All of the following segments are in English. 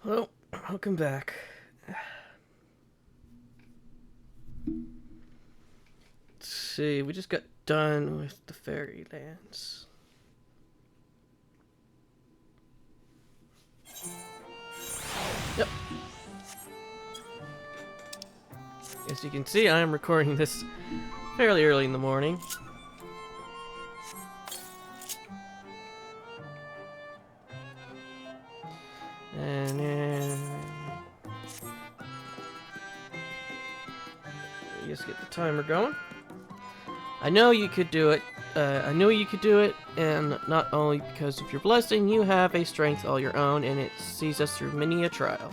Well, welcome back. Let's see, we just got done with the Fairylands. Yep. As you can see, I am recording this fairly early in the morning. And then just get the timer going. I know you could do it. I knew you could do it, and not only because of your blessing, you have a strength all your own, and it sees us through many a trial.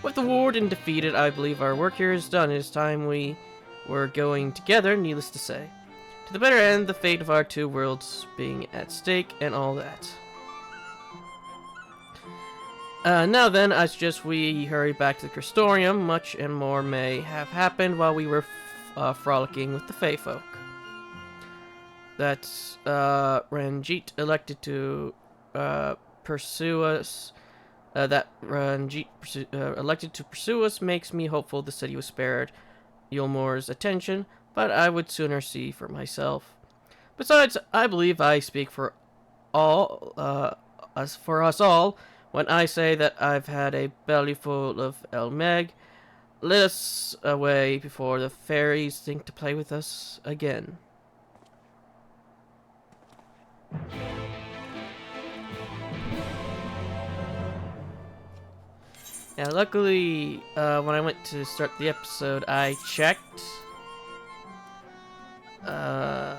With the warden defeated, I believe our work here is done. It is time we were going together, needless to say. To the better end, the fate of our two worlds being at stake, and all that. Now then, I suggest we hurry back to the Crystorium. Much and more may have happened while we were frolicking with the Fey folk. That's Ranjit elected to pursue us. Elected to pursue us makes me hopeful the city was spared Yulmore's attention, but I would sooner see for myself. Besides, I believe I speak for us all when I say that I've had a belly full of El Meg. Let us away before the fairies think to play with us again. Now, luckily, when I went to start the episode, I checked. No.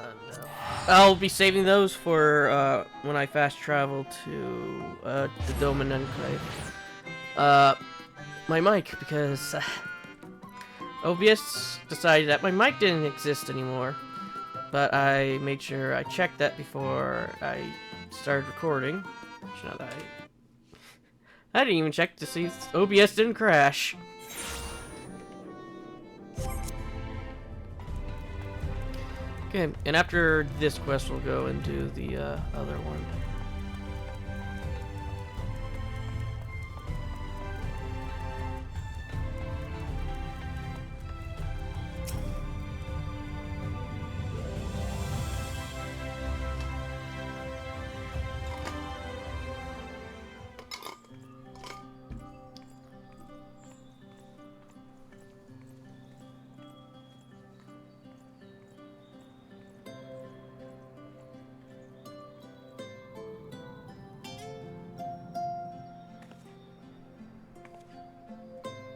I'll be saving those for when I fast travel to the Doman Enclave. My mic, because OBS decided that my mic didn't exist anymore. But I made sure I checked that before I started recording. Which now that I didn't even check to see if OBS didn't crash. Okay, and after this quest, we'll go and do the other one.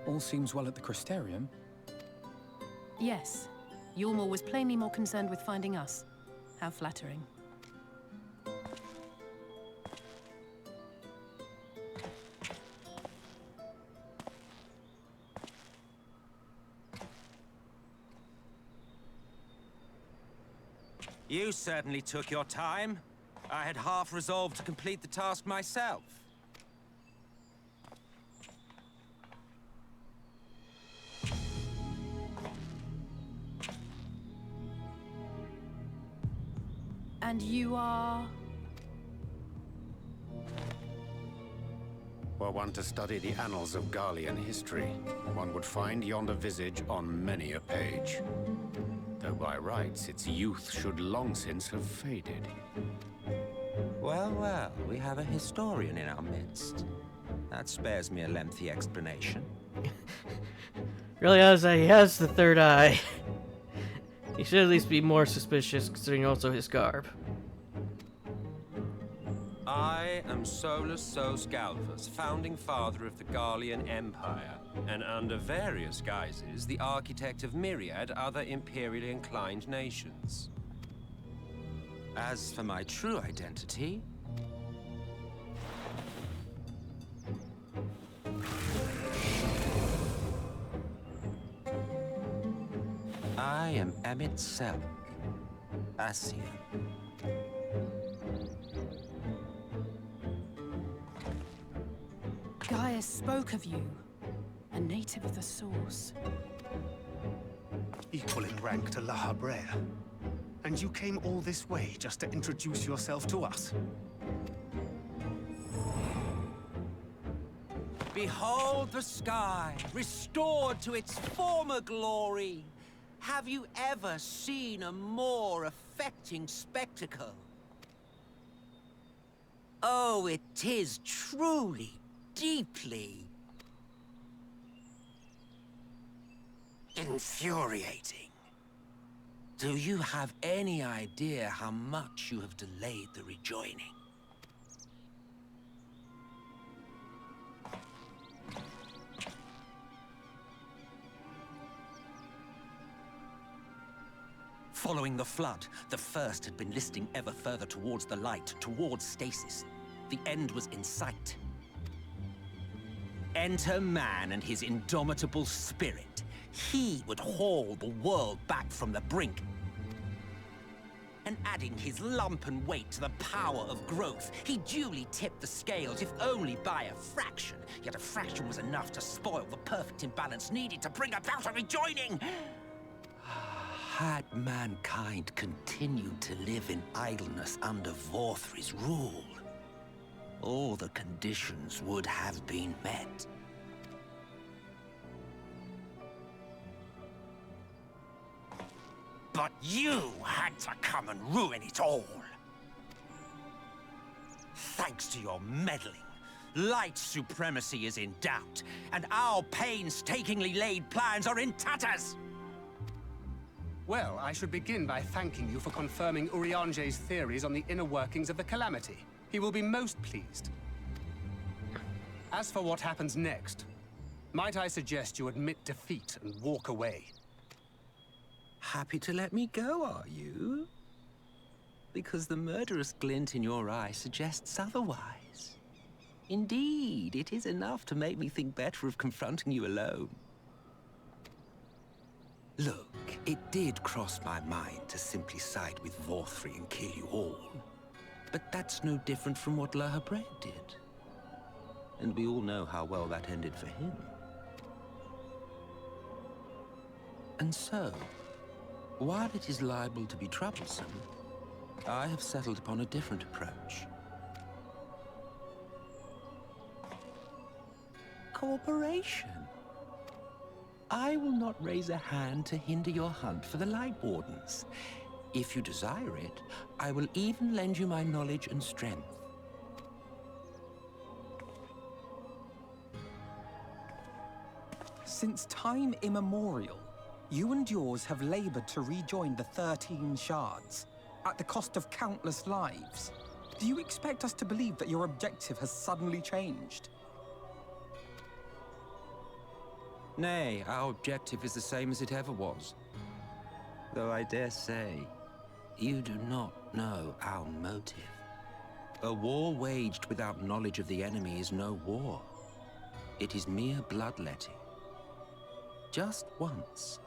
All seems well at the Crystarium. Yes. Yulmore was plainly more concerned with finding us. How flattering. You certainly took your time. I had half resolved to complete the task myself. And you are... Were one to study the annals of Garlean history, one would find yonder visage on many a page. Though by rights its youth should long since have faded. Well, well, we have a historian in our midst. That spares me a lengthy explanation. Really, he has the third eye. He should at least be more suspicious, considering also his garb. I am Solus Sos Galvus, founding father of the Garlean Empire, and under various guises, the architect of myriad other imperially inclined nations. As for my true identity, I am Emmett Sell, Assia. Gaius spoke of you. A native of the Source. Equal in rank to La Habrea. And you came all this way just to introduce yourself to us? Behold the sky, restored to its former glory. Have you ever seen a more affecting spectacle? Oh, it is truly, deeply infuriating. Do you have any idea how much you have delayed the rejoining? Following the flood, the First had been listing ever further towards the light, towards stasis. The end was in sight. Enter man and his indomitable spirit. He would haul the world back from the brink. And adding his lumpen weight to the power of growth, he duly tipped the scales, if only by a fraction. Yet a fraction was enough to spoil the perfect imbalance needed to bring about a rejoining. Had mankind continued to live in idleness under Vorthri's rule, all the conditions would have been met. But you had to come and ruin it all. Thanks to your meddling, light supremacy is in doubt, and our painstakingly laid plans are in tatters! Well, I should begin by thanking you for confirming Urianger's theories on the inner workings of the Calamity. He will be most pleased. As for what happens next, might I suggest you admit defeat and walk away? Happy to let me go, are you? Because the murderous glint in your eye suggests otherwise. Indeed, it is enough to make me think better of confronting you alone. Look, it did cross my mind to simply side with Vorthri and kill you all. But that's no different from what La Habrea did. And we all know how well that ended for him. And so, while it is liable to be troublesome, I have settled upon a different approach. Cooperation. I will not raise a hand to hinder your hunt for the Light Wardens. If you desire it, I will even lend you my knowledge and strength. Since time immemorial, you and yours have labored to rejoin the 13 shards, at the cost of countless lives. Do you expect us to believe that your objective has suddenly changed? Nay, our objective is the same as it ever was. Though I dare say, you do not know our motive. A war waged without knowledge of the enemy is no war. It is mere bloodletting. Just once,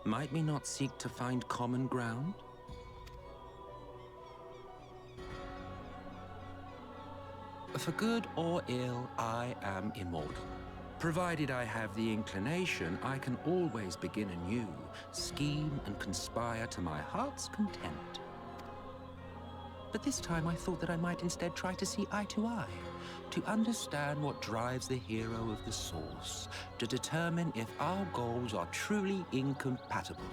might we not seek to find common ground? For good or ill, I am immortal. Provided I have the inclination, I can always begin anew, scheme and conspire to my heart's content. But this time I thought that I might instead try to see eye to eye, to understand what drives the hero of the Source, to determine if our goals are truly incompatible.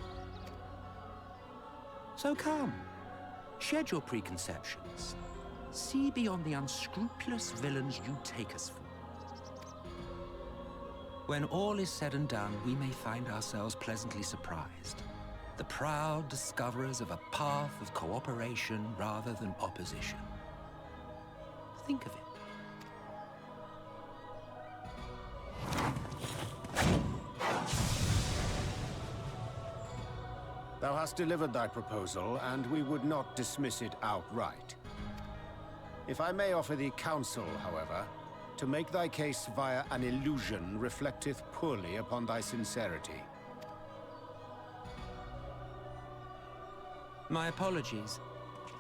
So come, shed your preconceptions. See beyond the unscrupulous villains you take us for. When all is said and done, we may find ourselves pleasantly surprised. The proud discoverers of a path of cooperation rather than opposition. Think of it. Thou hast delivered thy proposal, and we would not dismiss it outright. If I may offer thee counsel, however, to make thy case via an illusion reflecteth poorly upon thy sincerity. My apologies.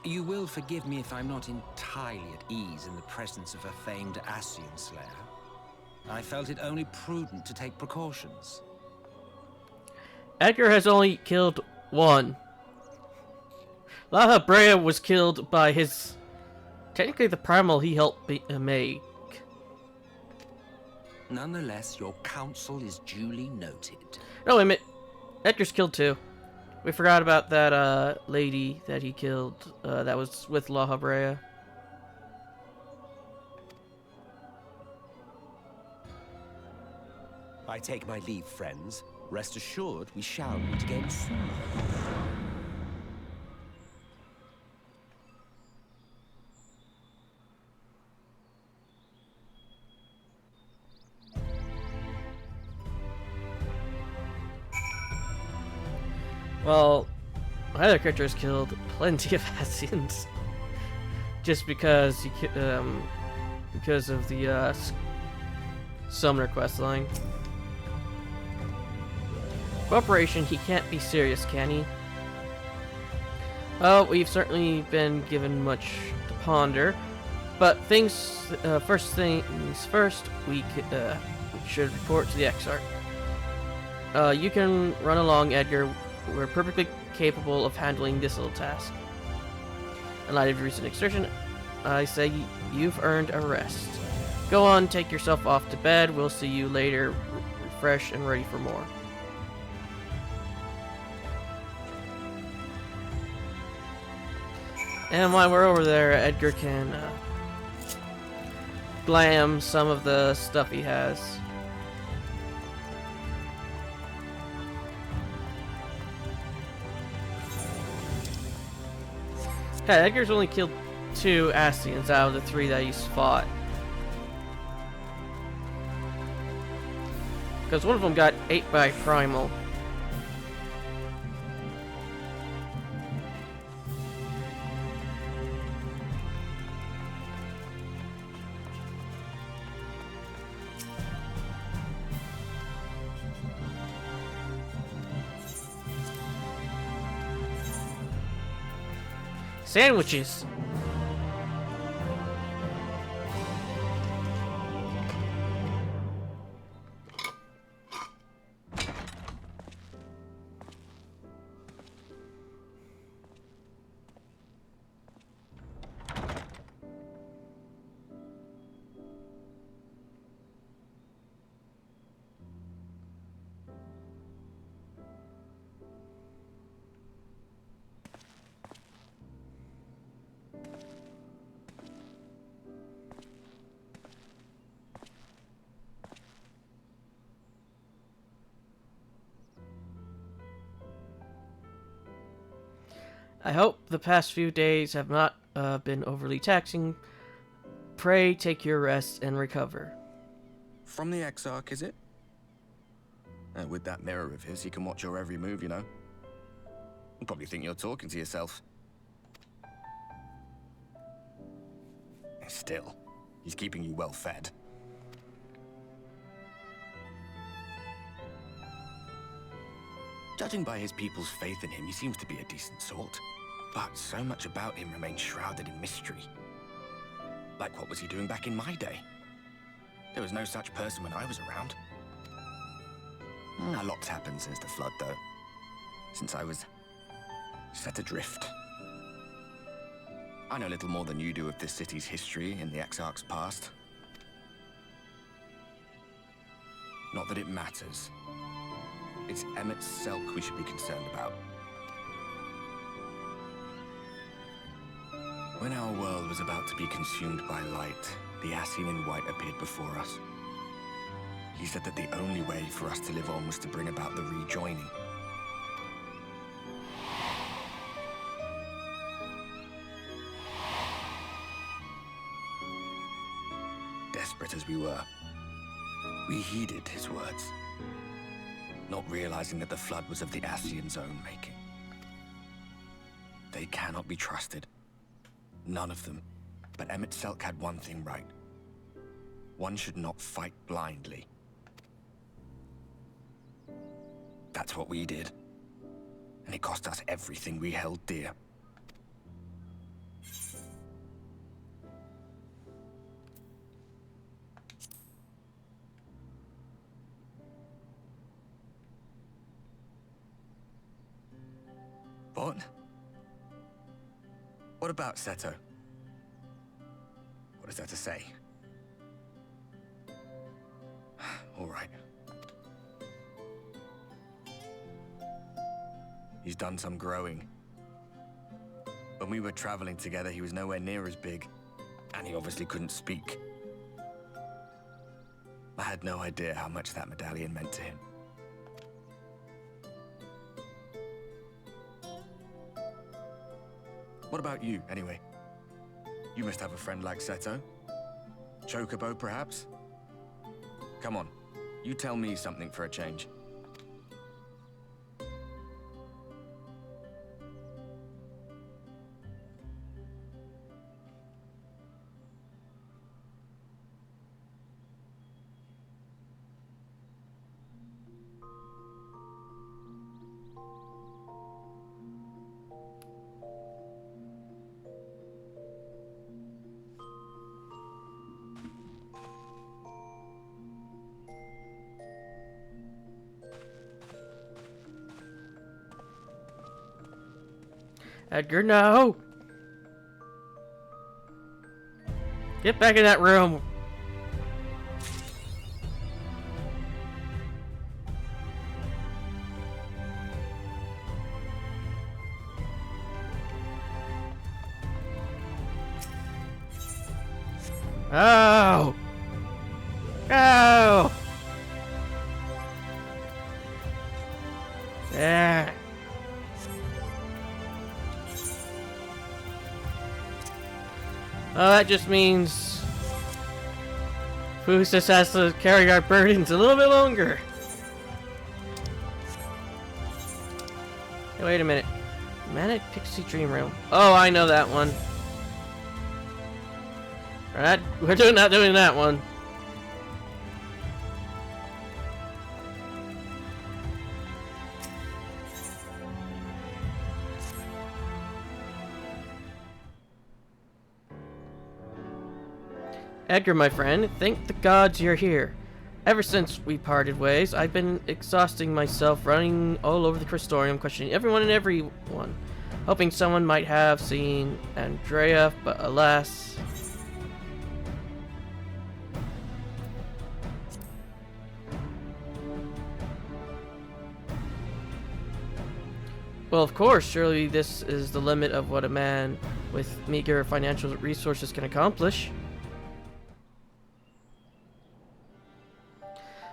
You will forgive me if I'm not entirely at ease in the presence of a famed Ascian Slayer. I felt it only prudent to take precautions. Edgar has only killed one. La Habrea was killed by his... technically the primal he helped make. Nonetheless, your counsel is duly noted. No, wait a minute. Edgar's killed too. We forgot about that lady that he killed that was with La Habrea. I take my leave, friends. Rest assured, we shall meet again soon. Well, my other character has killed plenty of Hessians. Just because because of the Summoner quest line. Cooperation, he can't be serious, can he? Oh, we've certainly been given much to ponder, but first things first, we should report to the XIV. You can run along, Edgar. We're perfectly capable of handling this little task. In light of your recent exertion, I say you've earned a rest. Go on, take yourself off to bed. We'll see you later, refreshed and ready for more. And while we're over there, Edgar can glam some of the stuff he has. Yeah, Edgar's only killed 2 Ascians out of the 3 that he's fought. Because one of them got ate by Primal. Sandwiches. I hope the past few days have not been overly taxing. Pray take your rest and recover. From the Exarch, is it? With that mirror of his, he can watch your every move, you know. He'll probably think you're talking to yourself. Still, he's keeping you well fed. Judging by his people's faith in him, he seems to be a decent sort. But so much about him remains shrouded in mystery. Like, what was he doing back in my day? There was no such person when I was around. A lot's happened since the Flood, though. Since I was set adrift. I know little more than you do of this city's history in the Exarch's past. Not that it matters. It's Emmett Selk we should be concerned about. When our world was about to be consumed by light, the Ascian in white appeared before us. He said that the only way for us to live on was to bring about the rejoining. Desperate as we were, we heeded his words, not realizing that the Flood was of the Ascian's own making. They cannot be trusted. None of them. But Emmett Selk had one thing right. One should not fight blindly. That's what we did. And it cost us everything we held dear. What? What about Seto? What is there to say? All right. He's done some growing. When we were traveling together, he was nowhere near as big, and he obviously couldn't speak. I had no idea how much that medallion meant to him. What about you, anyway? You must have a friend like Seto? Chocobo, perhaps? Come on, you tell me something for a change. Edgar, no! Get back in that room! Oh! Go! Yeah. Oh, that just means Foos just has to carry our burdens a little bit longer. Hey, wait a minute. Manic Pixie Dream Room. Oh, I know that one. We're not doing that one. Edgar, my friend, thank the gods you're here. Ever since we parted ways, I've been exhausting myself, running all over the Crystorium, questioning everyone and everyone, hoping someone might have seen Andrea, but alas... Well, of course, surely this is the limit of what a man with meager financial resources can accomplish.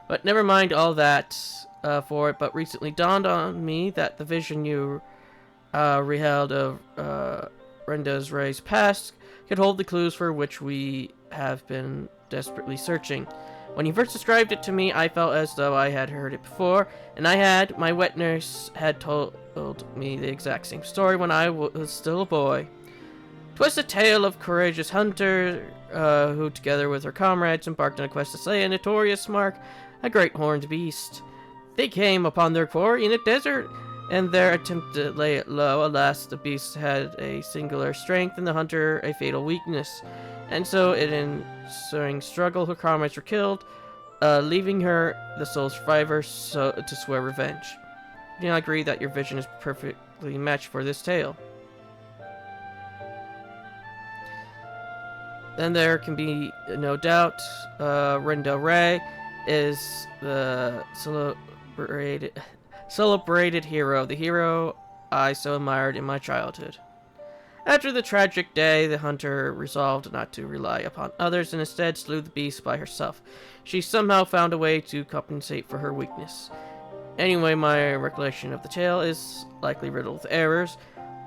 But never mind all that for it, but recently dawned on me that the vision you beheld of Renda's Ray's past could hold the clues for which we have been desperately searching. When you first described it to me, I felt as though I had heard it before, and my wet nurse had told me the exact same story when I was still a boy. 'Twas a tale of courageous hunter who, together with her comrades, embarked on a quest to slay a notorious mark, a great horned beast. They came upon their quarry in a desert, and their attempt to lay it low. Alas, the beast had a singular strength and the hunter a fatal weakness, and so in an ensuing struggle her comrades were killed, leaving her the sole survivor to swear revenge. Do you not agree that your vision is perfectly matched for this tale? Then there can be no doubt Renda Ray is the celebrated hero, the hero I so admired in my childhood. After the tragic day, the hunter resolved not to rely upon others and instead slew the beast by herself. She somehow found a way to compensate for her weakness. Anyway, my recollection of the tale is likely riddled with errors.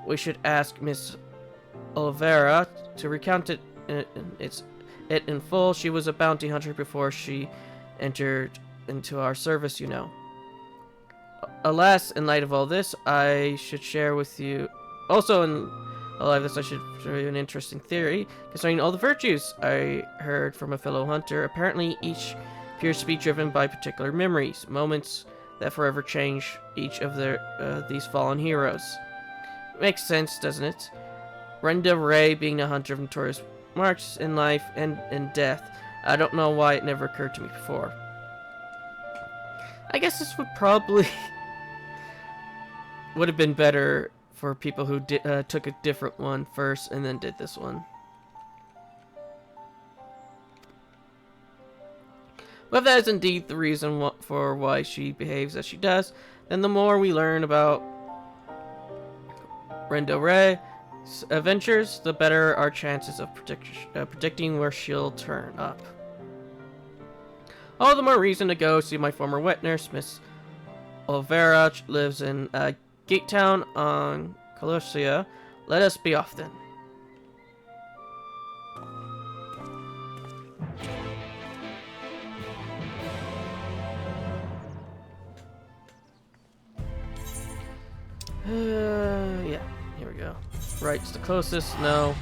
We should ask Miss Oliveira to recount it in full. She was a bounty hunter before she entered into our service, you know. Alas, in light of all this, I should share with you... Also, in light of this, I should show you an interesting theory concerning all the virtues I heard from a fellow hunter. Apparently, each appears to be driven by particular memories, moments that forever change each of these fallen heroes. Makes sense, doesn't it? Renda Ray being a hunter of notorious marks in life and in death. I don't know why it never occurred to me before. I guess this would probably would have been better for people who took a different one first and then did this one. But if that is indeed the reason for why she behaves as she does, then the more we learn about Rendore's adventures, the better our chances of predicting where she'll turn up. All the more reason to go see my former wet nurse, Miss Olvera, lives in Gatetown on Colossia. Let us be off then. Yeah, here we go. Right's the closest, no.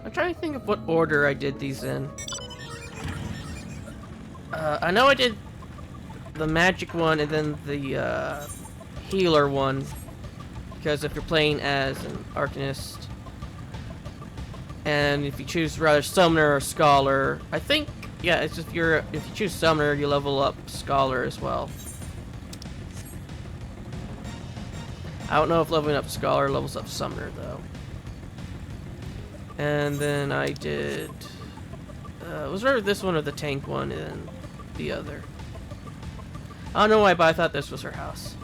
I'm trying to think of what order I did these in. I know I did the magic one and then the healer one, because if you're playing as an arcanist, and if you choose rather summoner or scholar, I think, yeah, it's if you choose summoner, you level up scholar as well. I don't know if leveling up scholar levels up summoner though. And then I did it was either this one or the tank one and the other. I don't know why, but I thought this was her house.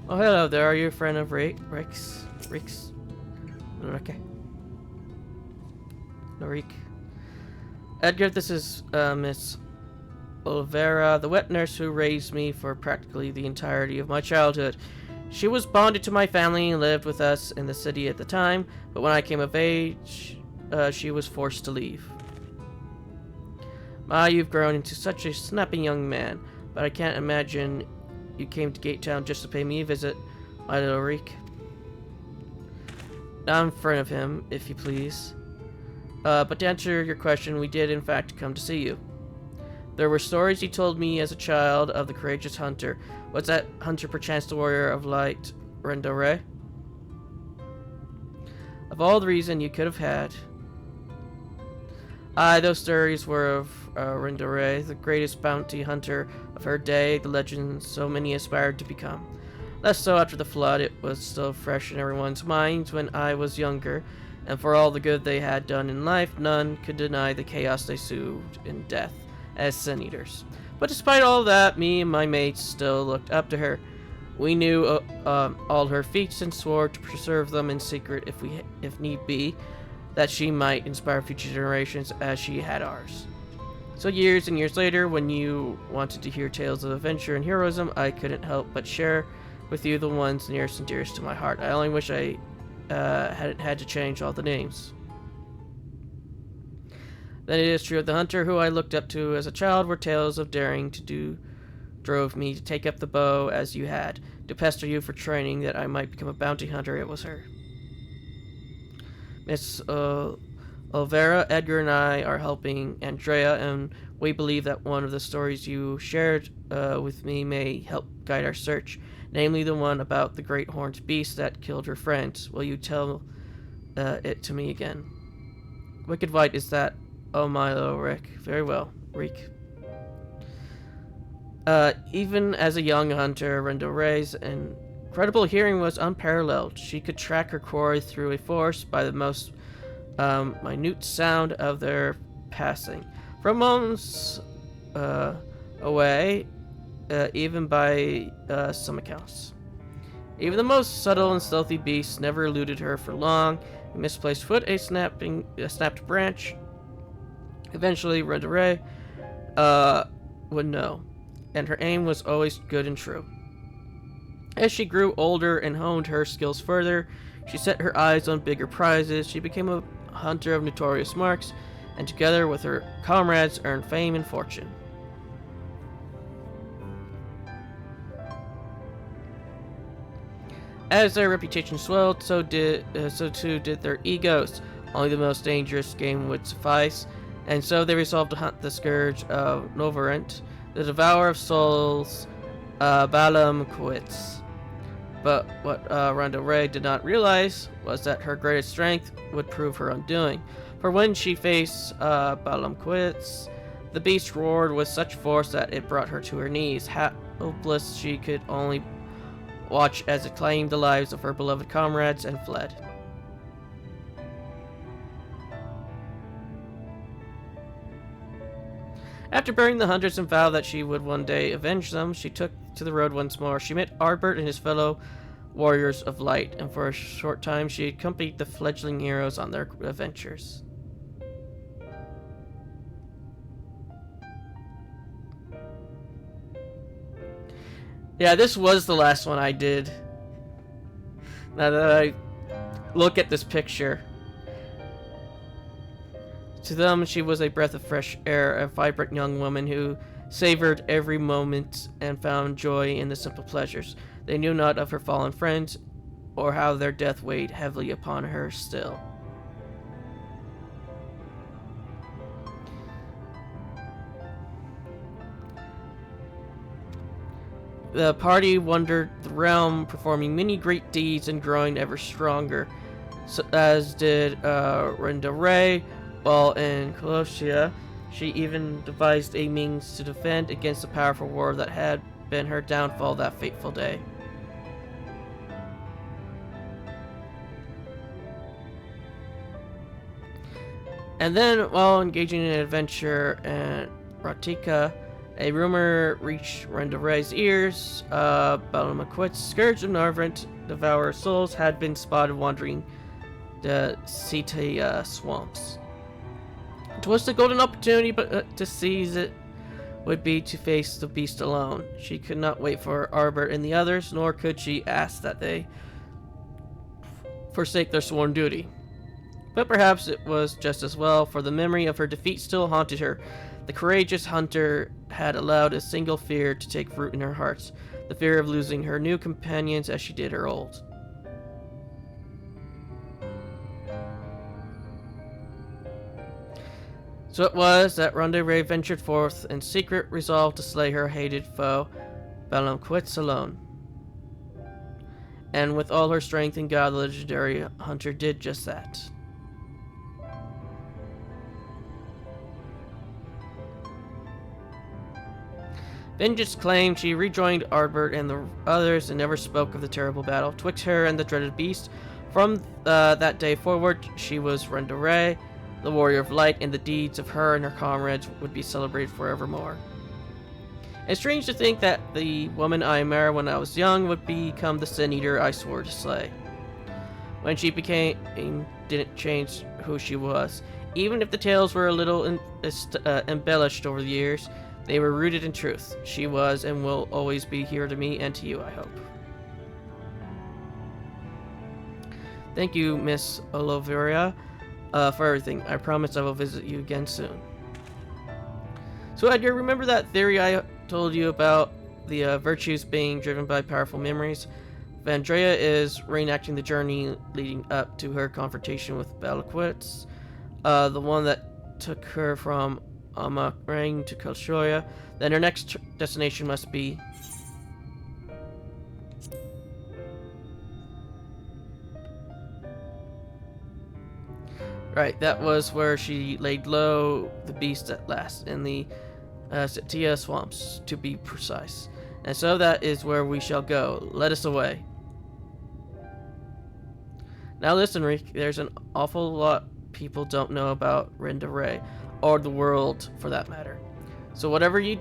Oh, hello there. Are you a friend of Rix? Okay. Norik. Edgar, this is Miss Olvera, the wet nurse who raised me for practically the entirety of my childhood. She was bonded to my family and lived with us in the city at the time, but when I came of age, she was forced to leave. You've grown into such a snapping young man, but I can't imagine you came to Gatetown just to pay me a visit, my little Reek. I'm in front of him, if you please. But to answer your question, we did in fact come to see you. There were stories you told me as a child of the courageous hunter. Was that hunter perchance the warrior of light, Rendore? Of all the reason you could have had. Aye, those stories were of Rendore, the greatest bounty hunter of her day, the legend so many aspired to become. Less so after the flood, it was still fresh in everyone's minds when I was younger, and for all the good they had done in life, none could deny the chaos they sowed in death as sin-eaters. But despite all that, me and my mates still looked up to her. We knew all her feats and swore to preserve them in secret if need be, that she might inspire future generations as she had ours. So years and years later, when you wanted to hear tales of adventure and heroism, I couldn't help but share with you the ones nearest and dearest to my heart. I only wish I hadn't had to change all the names. Then it is true of the hunter who I looked up to as a child were tales of daring to do drove me to take up the bow as you had, to pester you for training that I might become a bounty hunter. It was her. Miss Olvera, Edgar and I are helping Andrea, and we believe that one of the stories you shared with me may help guide our search, namely the one about the great horned beast that killed her friends. Will you tell it to me again? Wicked White, is that? Oh my little Rick. Very well, Reek. Even as a young hunter, Rendore's incredible hearing was unparalleled. She could track her quarry through a forest by the most minute sound of their passing. From moments away, even by some accounts. Even the most subtle and stealthy beasts never eluded her for long. A misplaced foot, a snapped branch. Eventually, Rendore would know, and her aim was always good and true. As she grew older and honed her skills further, she set her eyes on bigger prizes. She became a hunter of notorious marks, and together with her comrades earned fame and fortune. As their reputation swelled, so too did their egos. Only the most dangerous game would suffice, And so they resolved to hunt the scourge of Novarent, the devourer of souls, Balam Quits. But what Ronda Ray did not realize was that her greatest strength would prove her undoing. For when she faced Balam Quits, the beast roared with such force that it brought her to her knees. Hopeless, she could only watch as it claimed the lives of her beloved comrades and fled. After burying the hunters and vowed that she would one day avenge them, she took to the road once more. She met Ardbert and his fellow warriors of light, and for a short time she accompanied the fledgling heroes on their adventures. Yeah, this was the last one I did. Now that I look at this picture. To them, she was a breath of fresh air, a vibrant young woman who savored every moment and found joy in the simple pleasures. They knew not of her fallen friends, or how their death weighed heavily upon her still. The party wandered the realm, performing many great deeds and growing ever stronger, as did Ronda Ray. While in Colossia, she even devised a means to defend against the powerful war that had been her downfall that fateful day. And then, while engaging in an adventure in Ratika, a rumor reached Ronda Ray's ears. Balamaquit's Scourge of Narvant, Devourer of Souls, had been spotted wandering the Sita swamps. It was the golden opportunity, but to seize it would be to face the beast alone. She could not wait for Ardbert and the others, nor could she ask that they forsake their sworn duty. But perhaps it was just as well, for the memory of her defeat still haunted her. The courageous hunter had allowed a single fear to take root in her heart, the fear of losing her new companions as she did her old. So it was that Ronda Ray ventured forth in secret, resolved to slay her hated foe, Balamquitz, alone. And with all her strength and God, the legendary hunter did just that. Vengeance claimed she rejoined Ardbert and the others and never spoke of the terrible battle twixt her and the dreaded beast. From that day forward, she was Ronda Ray, the warrior of light, and the deeds of her and her comrades would be celebrated forevermore. It's strange to think that the woman I married when I was young would become the sin eater I swore to slay. When she didn't change who she was. Even if the tales were a little embellished over the years, they were rooted in truth. She was and will always be here to me and to you, I hope. Thank you, Miss Oliveira, for everything. I promise I will visit you again soon. So Edgar, remember that theory I told you about the virtues being driven by powerful memories? Vandrea is reenacting the journey leading up to her confrontation with Balakowitz, the one that took her from Amarang to Kalshoya. Then her next destination must be right, that was where she laid low the beast at last, in the Setia swamps, to be precise. And so that is where we shall go. Let us away. Now listen, Reek, there's an awful lot people don't know about Ronda Ray, or the world for that matter. So wherever you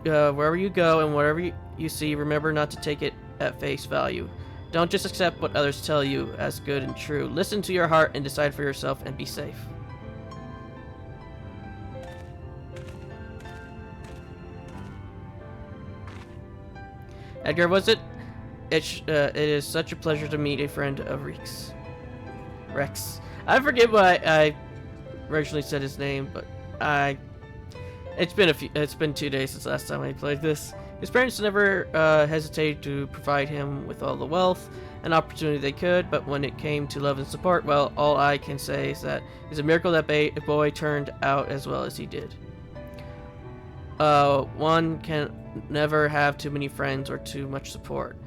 go and whatever you see, remember not to take it at face value. Don't just accept what others tell you as good and true. Listen to your heart and decide for yourself, and be safe. Edgar, was it? It is such a pleasure to meet a friend of Rex. I forget why I originally said his name, but it's been 2 days since last time I played this. His parents never hesitated to provide him with all the wealth and opportunity they could, but when it came to love and support, well, all I can say is that it's a miracle that boy turned out as well as he did. One can never have too many friends or too much support.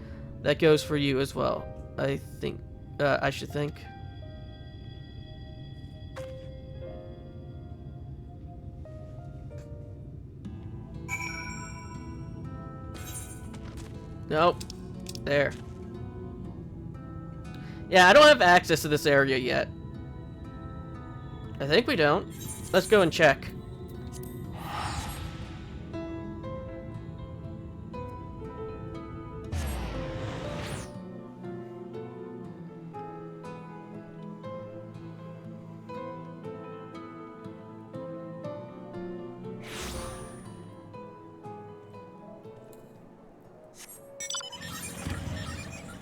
That goes for you as well. I think, I should think. Nope. There. Yeah, I don't have access to this area yet. I think we don't. Let's go and check.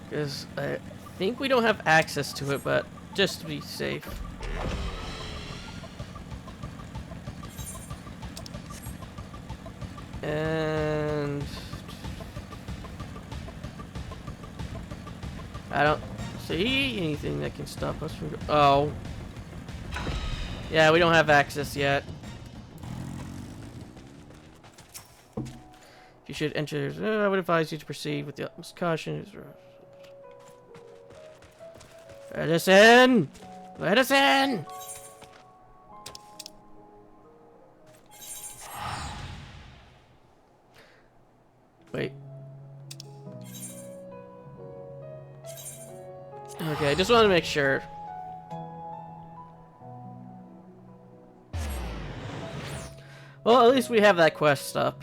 Because I think we don't have access to it, but just to be safe. And I don't see anything that can stop us from. Oh, yeah, we don't have access yet. You should enter. I would advise you to proceed with the utmost caution. Let us in! Let us in! Wait. Okay, I just want to make sure. Well, at least we have that quest up.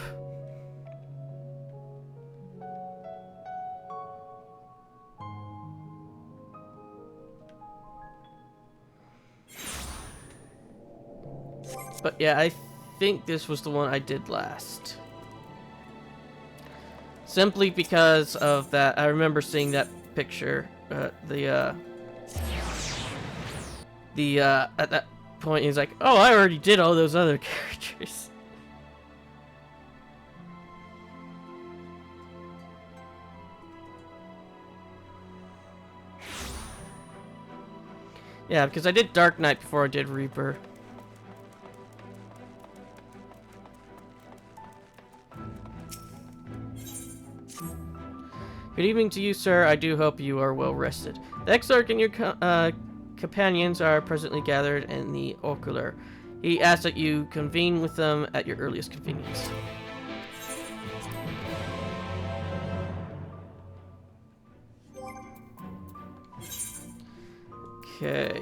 But yeah, I think this was the one I did last. Simply because of that, I remember seeing that picture. At that point, he's like, "Oh, I already did all those other characters." Yeah, because I did Dark Knight before I did Reaper. Good evening to you, sir. I do hope you are well rested. The Exarch and your companions are presently gathered in the Ocular. He asks that you convene with them at your earliest convenience. Okay.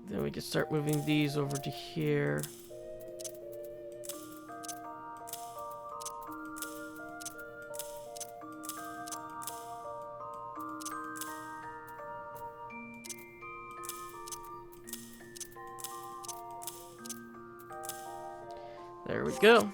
Then we can start moving these over to here. There we go.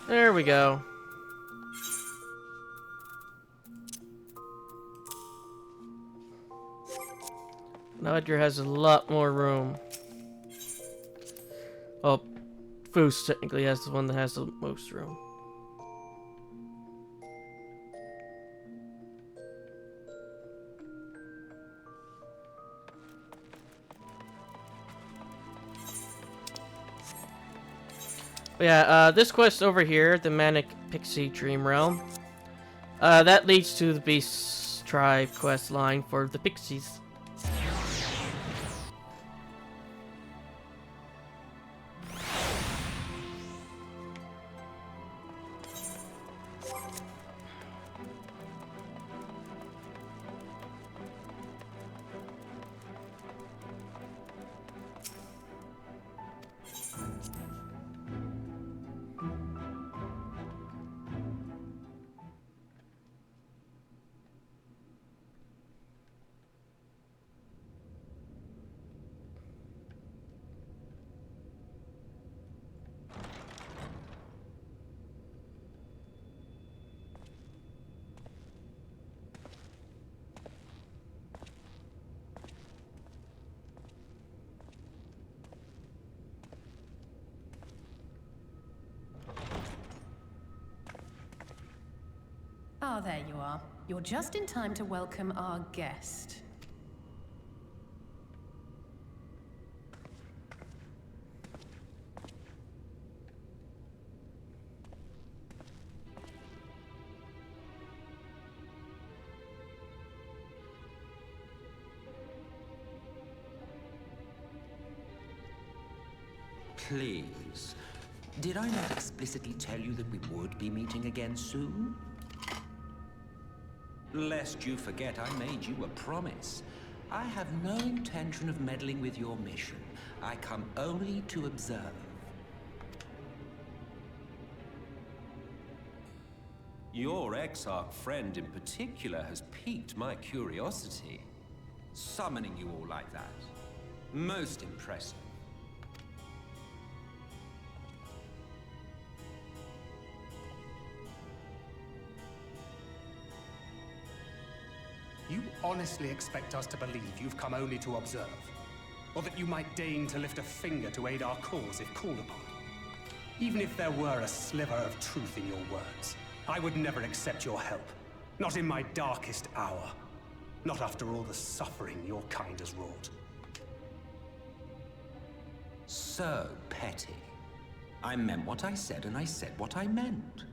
There we go. Now Edgar has a lot more room. Well, Foos technically has the one that has the most room. But yeah, this quest over here, the Manic Pixie Dream Realm, That leads to the Beast Tribe quest line for the Pixies. Ah, there you are. You're just in time to welcome our guest. Please. Did I not explicitly tell you that we would be meeting again soon? Lest you forget, I made you a promise. I have no intention of meddling with your mission. I come only to observe. Your Exarch friend in particular has piqued my curiosity. Summoning you all like that. Most impressive. You honestly expect us to believe you've come only to observe? Or that you might deign to lift a finger to aid our cause if called upon? Even if there were a sliver of truth in your words, I would never accept your help. Not in my darkest hour. Not after all the suffering your kind has wrought. So petty. I meant what I said, and I said what I meant.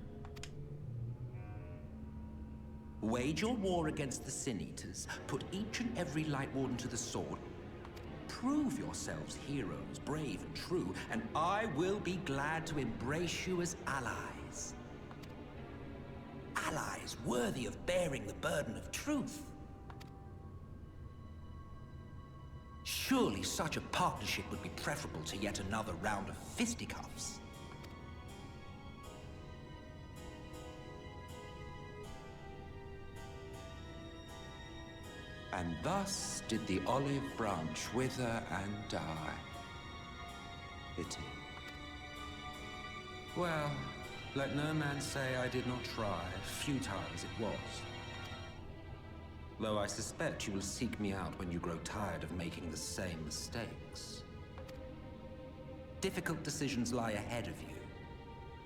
Wage your war against the Sin Eaters, put each and every Light Warden to the sword, prove yourselves heroes, brave and true, and I will be glad to embrace you as allies. Allies worthy of bearing the burden of truth. Surely such a partnership would be preferable to yet another round of fisticuffs. And thus did the olive branch wither and die. Pity. Well, let no man say I did not try, futile as it was. Though I suspect you will seek me out when you grow tired of making the same mistakes. Difficult decisions lie ahead of you.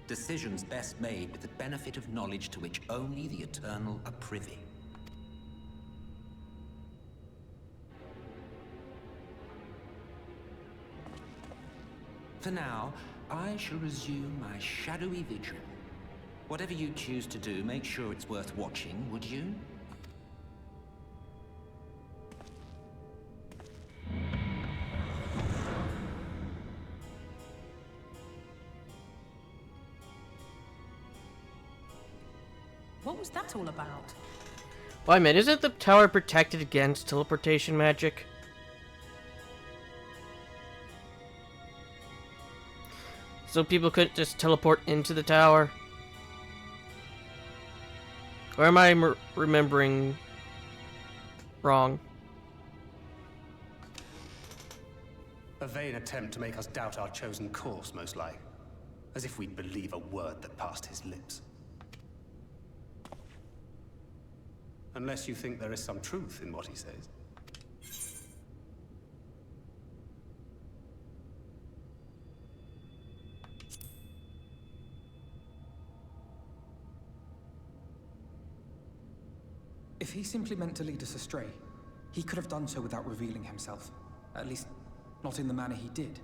Decisions best made with the benefit of knowledge to which only the Eternal are privy. For now, I shall resume my shadowy vigil. Whatever you choose to do, make sure it's worth watching, would you? What was that all about? Wait a minute, isn't the tower protected against teleportation magic? So people couldn't just teleport into the tower? Or am I remembering wrong? A vain attempt to make us doubt our chosen course, most like. As if we'd believe a word that passed his lips. Unless you think there is some truth in what he says. If he simply meant to lead us astray, he could have done so without revealing himself. At least, not in the manner he did.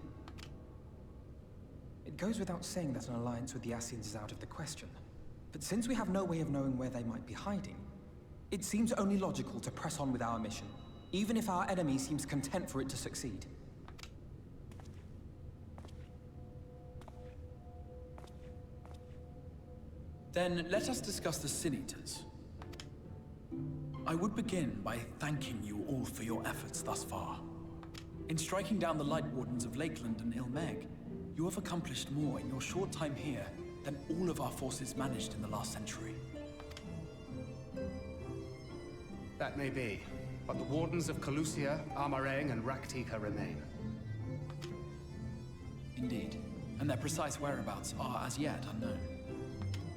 It goes without saying that an alliance with the Ascians is out of the question. But since we have no way of knowing where they might be hiding, it seems only logical to press on with our mission, even if our enemy seems content for it to succeed. Then let us discuss the Sin Eaters. I would begin by thanking you all for your efforts thus far. In striking down the Light Wardens of Lakeland and Ilmeg, you have accomplished more in your short time here than all of our forces managed in the last century. That may be, but the Wardens of Calusia, Amarang, and Raktika remain. Indeed, and their precise whereabouts are as yet unknown.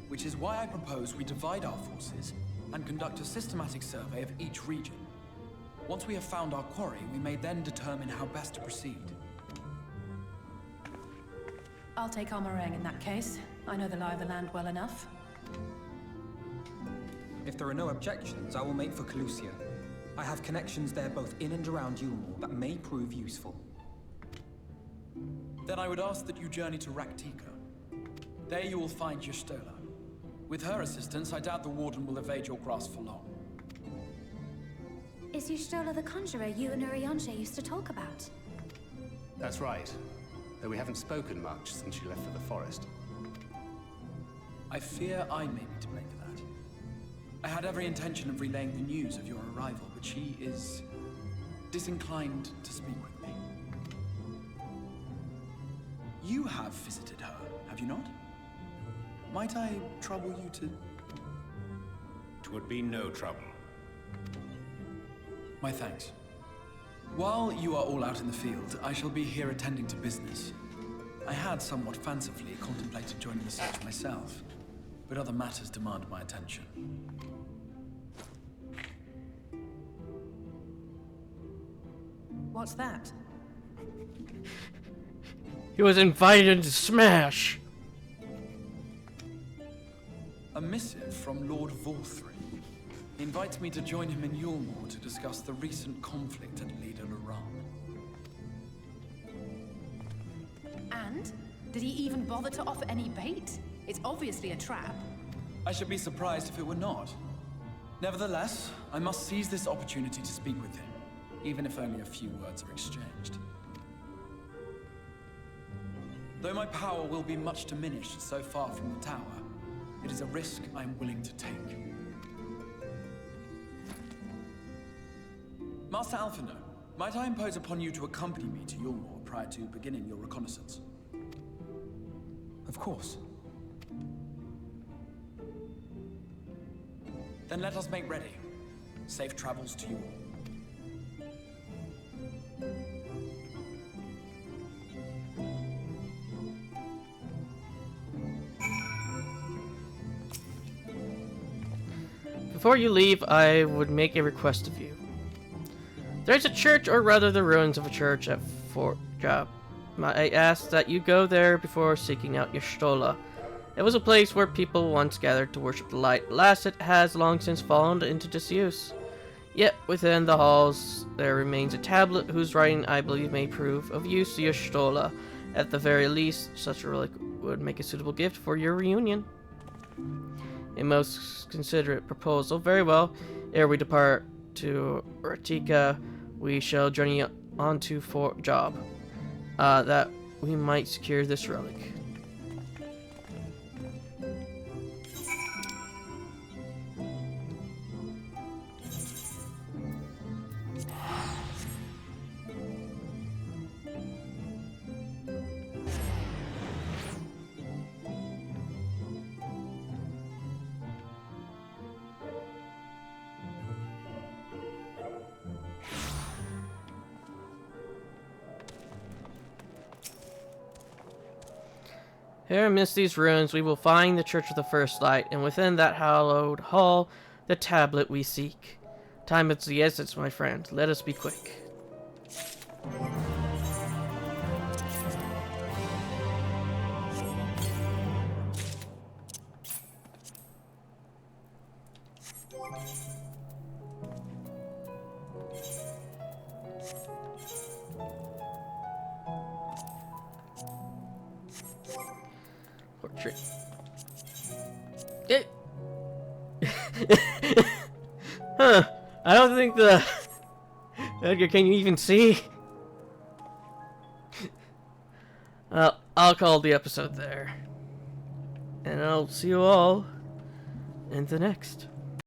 Which is why I propose we divide our forces and conduct a systematic survey of each region. Once we have found our quarry, we may then determine how best to proceed. I'll take Amarang in that case. I know the lie of the land well enough. If there are no objections, I will make for Calusia. I have connections there both in and around Yulmore that may prove useful. Then I would ask that you journey to Raktika. There you will find Y'shtola. With her assistance, I doubt the Warden will evade your grasp for long. Is Y'shtola the conjurer you and Urianger used to talk about? That's right, though we haven't spoken much since she left for the forest. I fear I may be to blame for that. I had every intention of relaying the news of your arrival, but she is disinclined to speak with me. You have visited her, have you not? Might I trouble you to... Twould be no trouble. My thanks. While you are all out in the field, I shall be here attending to business. I had somewhat fancifully contemplated joining the search myself, but other matters demand my attention. What's that? He was invited to Smash! A missive from Lord Vorthry. He invites me to join him in Yulmore to discuss the recent conflict at Leader Laram. And? Did he even bother to offer any bait? It's obviously a trap. I should be surprised if it were not. Nevertheless, I must seize this opportunity to speak with him, even if only a few words are exchanged. Though my power will be much diminished so far from the tower, it is a risk I am willing to take. Master Alphino, might I impose upon you to accompany me to Yulmore prior to beginning your reconnaissance? Of course. Then let us make ready. Safe travels to you all. Before you leave, I would make a request of you. There's a church, or rather the ruins of a church at Fort Job. I ask that you go there before seeking out Y'shtola. It was a place where people once gathered to worship the light. Alas, it has long since fallen into disuse. Yet within the halls there remains a tablet whose writing I believe may prove of use to Y'shtola. At the very least, such a relic would make a suitable gift for your reunion. A most considerate proposal. Very well. Ere we depart to Ratika, we shall journey on to Fort Job, that we might secure this relic. Here amidst these ruins we will find the Church of the First Light, and within that hallowed hall, the tablet we seek. Time is the essence, my friend. Let us be quick. Portrait. It. Huh. I don't think the... Edgar, can you even see? I'll call the episode there. And I'll see you all in the next.